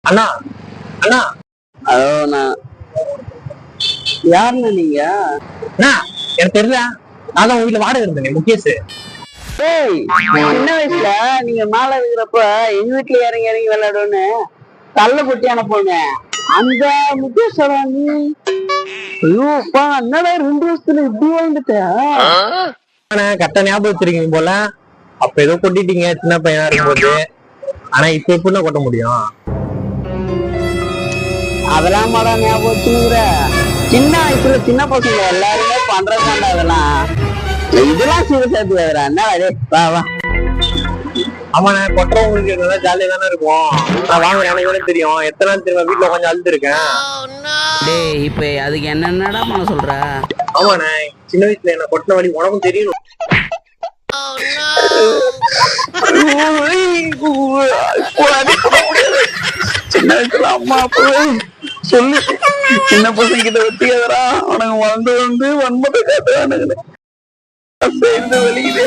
அண்ணா அண்ணா அதோ நான் யாருண்ணா நீங்க? அண்ணா எனக்கு தெரியல. நான் தான் உங்க வீட்டுல வாடகை இருந்தேன் முகேஷ். ஏய், சின்ன வயசுல நீங்க மேல இருக்கிறப்ப எங்க வீட்டுல இறங்கி இறங்கி விளையாடுன்னு தள்ள பொட்டி அனுப்புங்க. அந்த முகேஸ்வரா நீ? ஐயோ அப்பா, என்னடா 2 வருஷத்துல இப்படி வாழ்ந்துட்ட? கரெக்டா ஞாபகம் வச்சிருக்கீங்க போல. அப்ப ஏதோ கொட்டிட்டீங்க சின்ன பையனா இருக்கும்போது. ஆனா இப்ப எப்படின்னா கொட்ட முடியும்? அதெல்லாம் மாடா ஞாபகம் வச்சுக்கிற. சின்ன வயசுல சின்ன பசங்க எல்லாருமே பண்றதாண்டா அதெல்லாம். இதெல்லாம் சீர சேர்த்து வேற என்ன? வா வா. ஆமாண்ணே, கொட்டுறவங்களுக்கு நல்லா ஜாலியா தானே இருக்கும். நான் வாங்க, எனக்கு தானே தெரியும். எத்தனை நாள் தெரியுமா வீட்டுல கொஞ்சம் அழுது இருக்கேன். டேய், இப்ப அதுக்கு என்னடா பண்ண சொல்ற? ஆமாண்ணே, சின்ன வயசுல என்ன கொட்டின வழி உனக்கும் தெரியும். சின்ன வயசுல அம்மா அப்பா சொல்லு, சின்ன பசங்க கிட்ட வச்சுக்கிறா அவனுங்க வந்து வன்மத்தை காட்டுறானுங்க. வலிக்குது.